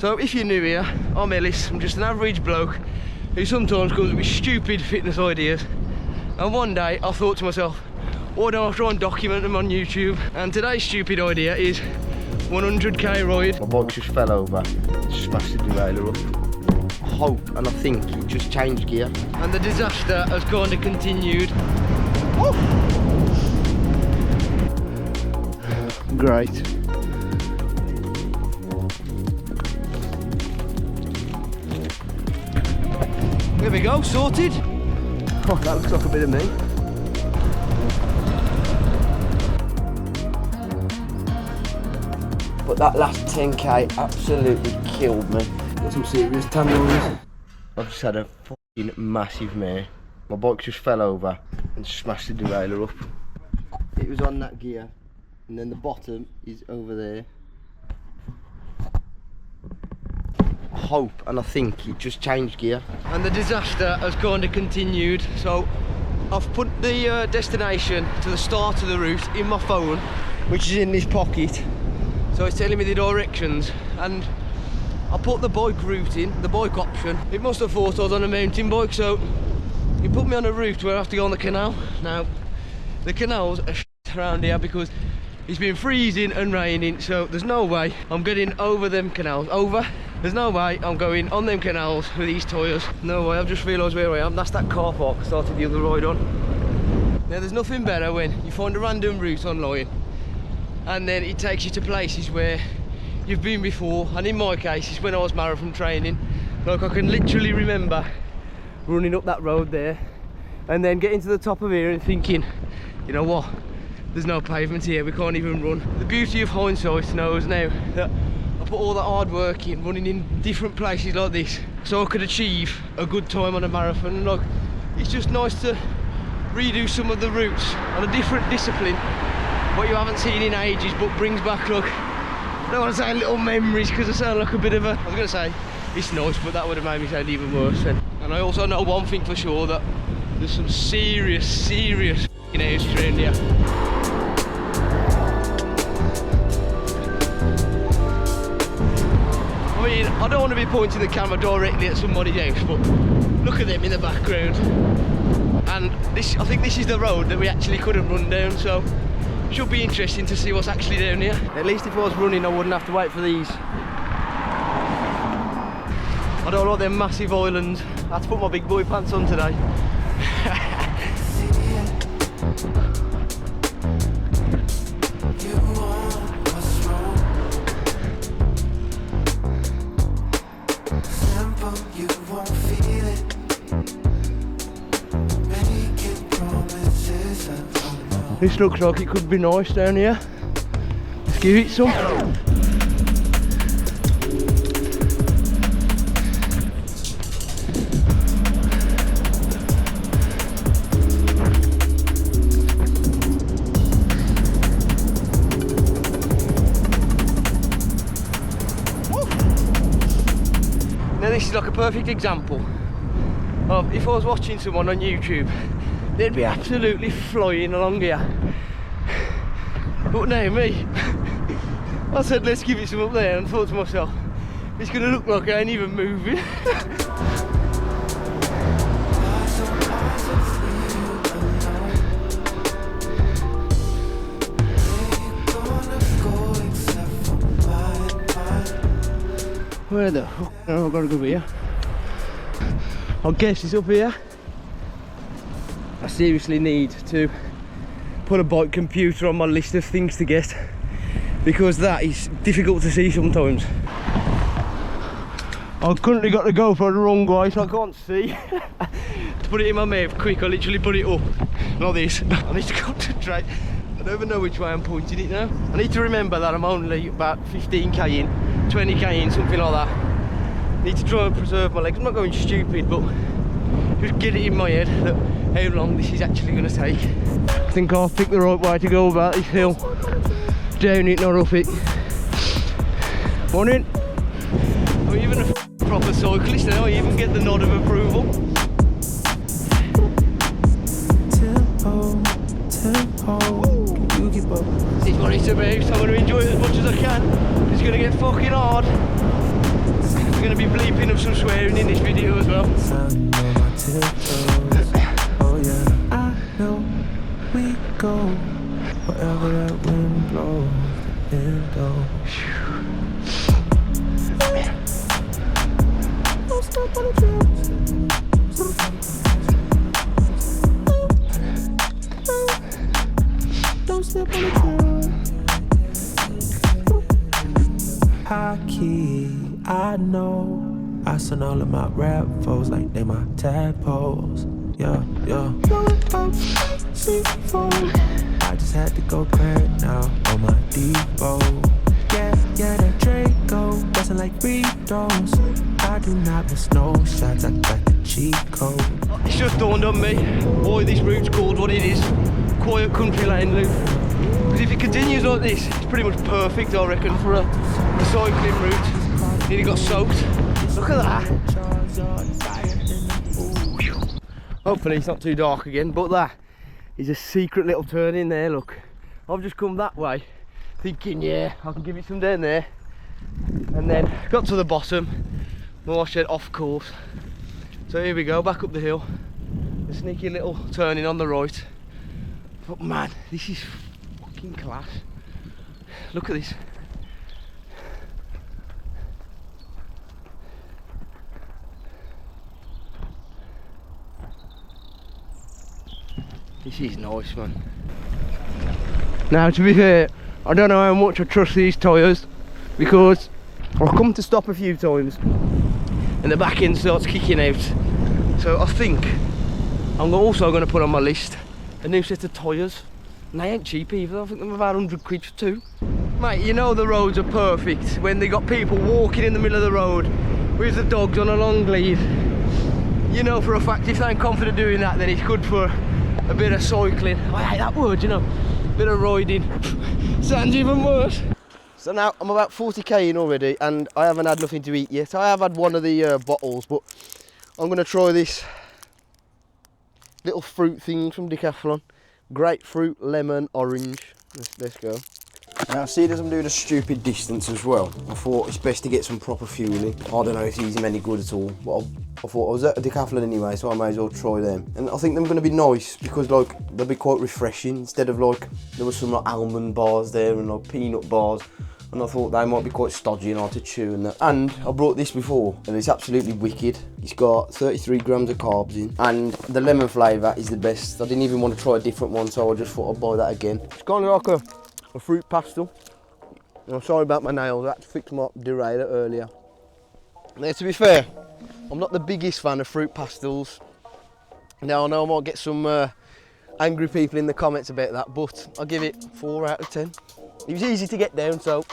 So if you're new here, I'm Ellis. I'm just an average bloke who sometimes comes with stupid fitness ideas. And one day I thought to myself, why don't I try and document them on YouTube? And today's stupid idea is 100k ride. My bike just fell over, smashed the derailleur up. I hope and I think it just changed gear. And the disaster has kind of continued. Woo! Great. There we go, sorted. Oh, that looks like a bit of me. But that last 10k absolutely killed me. Got some serious tannoys. I've just had a fucking massive mare. My bike just fell over and smashed the derailleur up. It was on that gear, and then the bottom is over there. I hope and I think it just changed gear. And the disaster has kind of continued. So I've put the destination to the start of the route in my phone, which is in this pocket. So it's telling me the directions, and I put the bike route in, the bike option. It must have thought I was on a mountain bike, so it put me on a route where I have to go on the canal. Now, the canals are shit around here because it's been freezing and raining, so there's no way I'm getting over them canals. There's no way I'm going on them canals with these tyres. No way. I've just realised where I am. That's that car park I started the other ride on. Now, there's nothing better when you find a random route online and then it takes you to places where you've been before. And in my case, it's when I was marathon training. Like, I can literally remember running up that road there and then getting to the top of here and thinking, you know what, there's no pavement here, we can't even run. The beauty of hindsight knows now that I put all that hard work in running in different places like this so I could achieve a good time on a marathon. And like, it's just nice to redo some of the routes on a different discipline, what you haven't seen in ages, but brings back, look, I don't want to say little memories because I sound like a bit of a, I was going to say it's nice, but that would have made me sound even worse. And I also know one thing for sure, that there's some serious f***ing house around here. I mean, I don't want to be pointing the camera directly at somebody's house, but look at them in the background. And this, I think this is the road that we actually couldn't run down, so it should be interesting to see what's actually down here. At least if I was running, I wouldn't have to wait for these. I don't like them massive islands. I had to put my big boy pants on today. This looks like it could be nice down here. Let's give it some. Now this is like a perfect example of if I was watching someone on YouTube, they'd be absolutely flying along here. But now me, I said let's give it some up there, and thought to myself, it's going to look like I ain't even moving. Where the fuck? Oh, I've got to go here. I guess it's up here. I seriously need to put a bike computer on my list of things to get, because that is difficult to see sometimes. I've currently got the GoPro the wrong way, so I can't see. To put it in my mouth quick, I literally put it up like this. I need to concentrate. I don't even know which way I'm pointing it now. I need to remember that I'm only about 15k in, 20k in, something like that. I need to try and preserve my legs. I'm not going stupid, but just get it in my head that how long this is actually going to take. I think I'll pick the right way to go about this hill. Down it, not up it. Morning. I'm even a proper cyclist now, I even get the nod of approval. This is what it's about, so I'm going to enjoy it as much as I can. It's going to get fucking hard. going to be bleeping of some swearing in this video as well. Oh yeah, I know we go wherever that wind blows. And go. Don't step on the trails. Don't step on the trails. High key, I know. I send all of my rap foes like they my tadpoles. Yeah, yeah. I just had to go crack now on my Devo. Yeah, yeah, that Draco bustin' like free throws. I do not miss no shots, I got the cheat code. It's just dawned on me why this route's called what it is. Quiet country lane loop. Because if it continues like this, it's pretty much perfect, I reckon, for a cycling route. Nearly got soaked. Look at that. Hopefully it's not too dark again, but that is a secret little turn in there, look. I've just come that way, thinking, yeah, I can give it some down there. And then got to the bottom, and I said off course. So here we go, back up the hill. A sneaky little turning on the right. But man, this is fucking class. Look at this. This is nice, man. Now, to be fair, I don't know how much I trust these tyres, because I've come to stop a few times and the back end starts kicking out. So I think I'm also going to put on my list a new set of tyres. And they ain't cheap either, I think they're about 100 quid for two. Mate, you know the roads are perfect when they got people walking in the middle of the road with the dogs on a long lead. You know for a fact if they ain't confident doing that, then it's good for a bit of cycling. I hate that word, you know. Bit of riding. Sounds even worse. So now I'm about 40k in already and I haven't had nothing to eat yet. I have had one of the bottles, but I'm going to try this little fruit thing from Decathlon. Grapefruit, lemon, orange. Let's go. Now seeing as I'm doing a stupid distance as well, I thought it's best to get some proper fueling. I don't know if these are any good at all, but I thought I was at a Decathlon anyway, so I may as well try them. And I think they're going to be nice because like they'll be quite refreshing instead of like there was some like almond bars there and like peanut bars, and I thought they might be quite stodgy and hard to chew and that. And I brought this before and it's absolutely wicked. It's got 33 grams of carbs in and the lemon flavour is the best. I didn't even want to try a different one, so I just thought I'd buy that again. It's kind of like a fruit pastel. I'm sorry about my nails, I had to fix my derailleur earlier. Now to be fair, I'm not the biggest fan of fruit pastels. Now I know I might get some angry people in the comments about that, but I'll give it 4 out of 10. It was easy to get down, so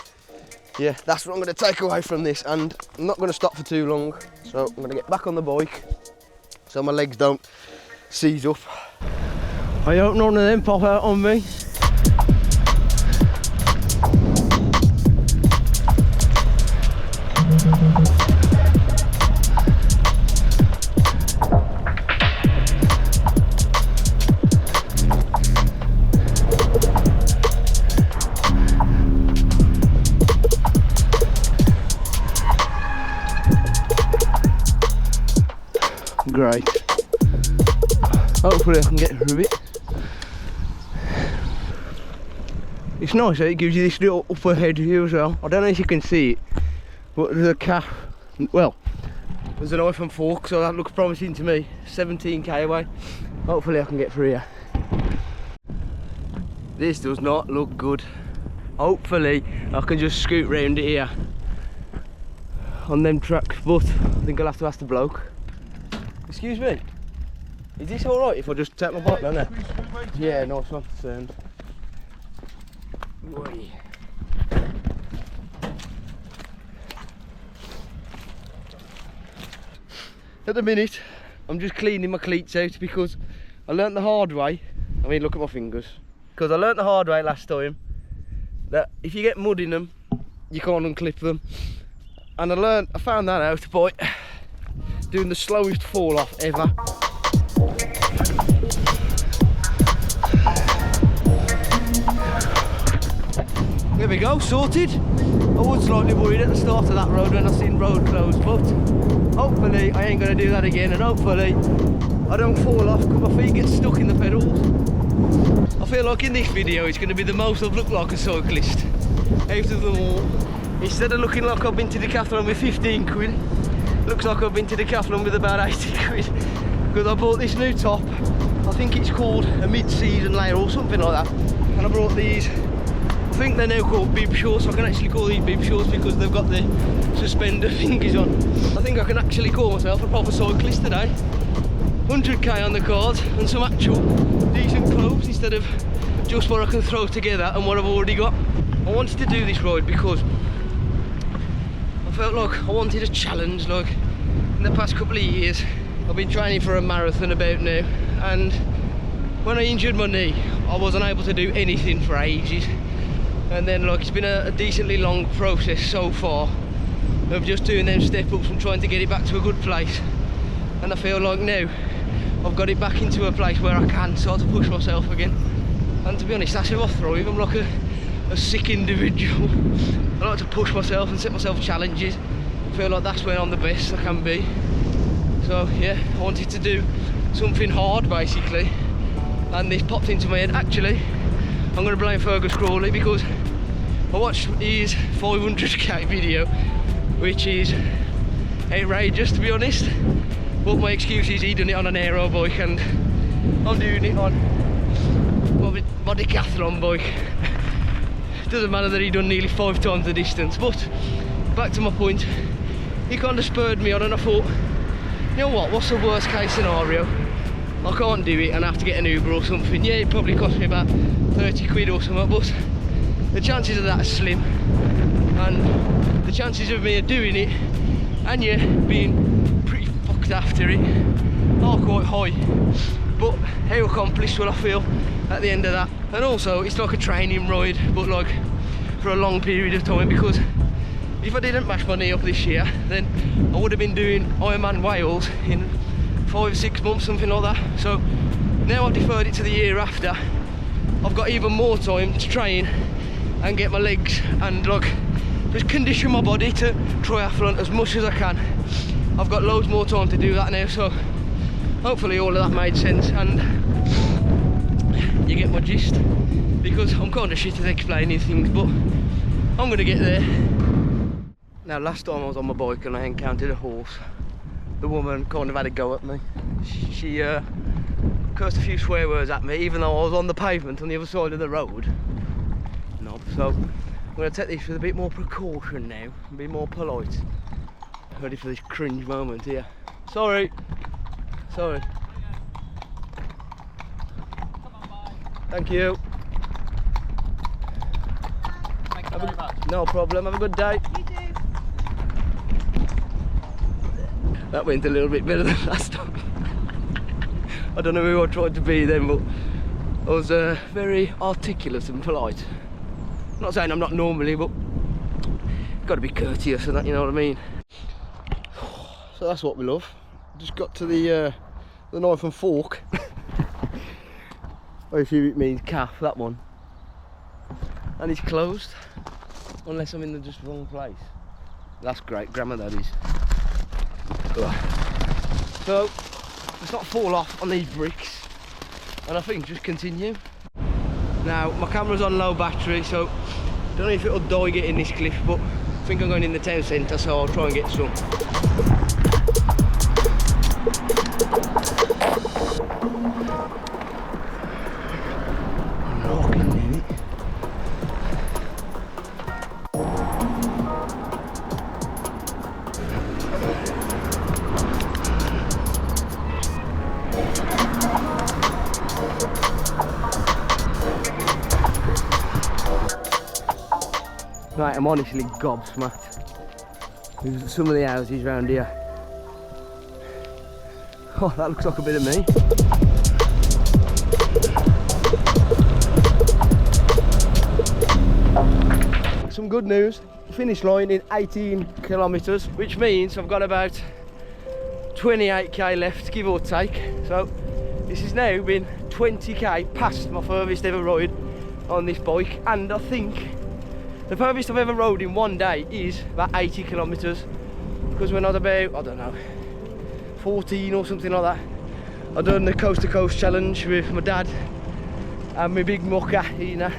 yeah, that's what I'm going to take away from this, and I'm not going to stop for too long, so I'm going to get back on the bike so my legs don't seize up. I hope none of them pop out on me. Great. Hopefully I can get through it. It's nice, it gives you this little upper head view as well. I don't know if you can see it, but there's a calf. Well, there's a knife and fork, so that looks promising to me. 17k away. Hopefully I can get through here. This does not look good. Hopefully I can just scoot round it here on them tracks, but I think I'll have to ask the bloke. Excuse me, is this alright if I just take my bike down there? Yeah, nice one, sound. At the minute, I'm just cleaning my cleats out because I learnt the hard way. I mean, look at my fingers. Because I learnt the hard way last time that if you get mud in them, you can't unclip them. And I found that out by doing the slowest fall off ever. There we go, sorted. I was slightly worried at the start of that road when I seen road closed, but hopefully I ain't going to do that again, and hopefully I don't fall off because my feet get stuck in the pedals. I feel like in this video it's going to be the most I've looked like a cyclist out of them all. Instead of looking like I've been to Decathlon with 15 quid, looks like I've been to Decathlon with about 80 quid. Because I bought this new top, I think it's called a mid-season layer or something like that. And I brought these, I think they're now called bib shorts. I can actually call these bib shorts because they've got the suspender thingies on. I think I can actually call myself a proper cyclist today. 100k on the cards and some actual decent clothes instead of just what I can throw together and what I've already got. I wanted to do this ride because I felt like I wanted a challenge. Like in the past couple of years I've been training for a marathon about now, and when I injured my knee I wasn't able to do anything for ages, and then like it's been a decently long process so far of just doing them step ups and trying to get it back to a good place. And I feel like now I've got it back into a place where I can start to push myself again. And to be honest, that's how I thrive. I'm like a sick individual. I like to push myself and set myself challenges. I feel like that's when I'm the best I can be. So yeah, I wanted to do something hard basically, and this popped into my head. Actually, I'm going to blame Fergus Crawley because I watched his 500k video, which is outrageous to be honest. But my excuse is he done it on an aero bike and I'm doing it on my Decathlon bike. It doesn't matter that he done nearly 5 times the distance, but back to my point, he kind of spurred me on and I thought, you know what's the worst case scenario? I can't do it and I have to get an Uber or something. Yeah, it probably cost me about 30 quid or something, but the chances of that are slim, and the chances of me doing it and yeah, being pretty fucked after it are quite high. But how accomplished will I feel at the end of that? And also it's like a training ride, but like for a long period of time, because if I didn't mash my knee up this year, then I would have been doing IRONMAN Wales in 5-6 months, something like that. So now I've deferred it to the year after. I've got even more time to train and get my legs and like just condition my body to triathlon as much as I can. I've got loads more time to do that now, so hopefully all of that made sense and you get my gist, because I'm kind of shit at explaining things, but I'm going to get there. Now last time I was on my bike and I encountered a horse. The woman kind of had a go at me. She cursed a few swear words at me even though I was on the pavement on the other side of the road. No, so I'm going to take this with a bit more precaution now and be more polite. Ready for this cringe moment here. Sorry. Sorry. Thank you. Thank you very much. No problem, have a good day. You too. That went a little bit better than last time. I don't know who I tried to be then, but I was very articulate and polite. I'm not saying I'm not normally, but got to be courteous and that, you know what I mean. So that's what we love. Just got to the knife and fork. I assume it means calf, that one. And it's closed, unless I'm in the just wrong place. That's great grammar, that is. Ugh. So let's not fall off on these bricks, and I think just continue. Now my camera's on low battery, so don't know if it'll die getting this cliff, but I think I'm going in the town centre, so I'll try and get some. I'm rocking nearly. Right, I'm honestly gobsmacked with some of the houses around here. Oh, that looks like a bit of me. Some good news, finish line in 18 kilometres, which means I've got about 28k left, give or take. So this has now been 20k past my furthest ever ride on this bike, and I think The furthest I've ever rode in one day is about 80 kilometres. Because when I was about, I don't know, 14 or something like that, I done the coast to coast challenge with my dad and my big mucker, Ina,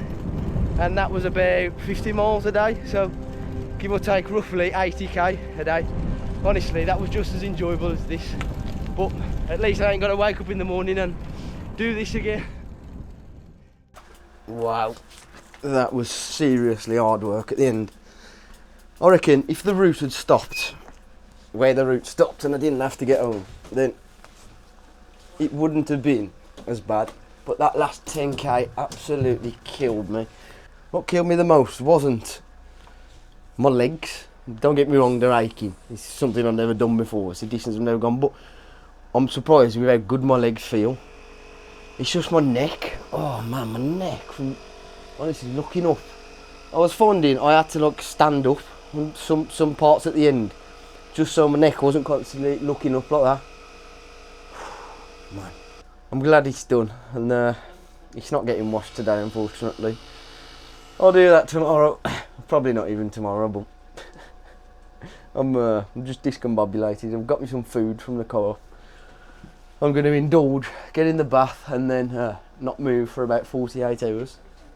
and that was about 50 miles a day, so give or take roughly 80k a day. Honestly, that was just as enjoyable as this, but at least I ain't got to wake up in the morning and do this again. Wow, that was seriously hard work at the end. I reckon if the route had stopped where the route stopped and I didn't have to get home, then it wouldn't have been as bad. But that last 10k absolutely killed me. What killed me the most wasn't my legs. Don't get me wrong, they're aching. It's something I've never done before. It's a distance I've never gone, but I'm surprised with how good my legs feel. It's just my neck. Oh man, my neck. From honestly looking up, I was finding I had to like stand up on some parts at the end, just so my neck wasn't constantly looking up like that. Man, I'm glad it's done, and it's not getting washed today, unfortunately. I'll do that tomorrow. Probably not even tomorrow, but I'm just discombobulated. I've got me some food from the co-op. I'm going to indulge, get in the bath, and then not move for about 48 hours.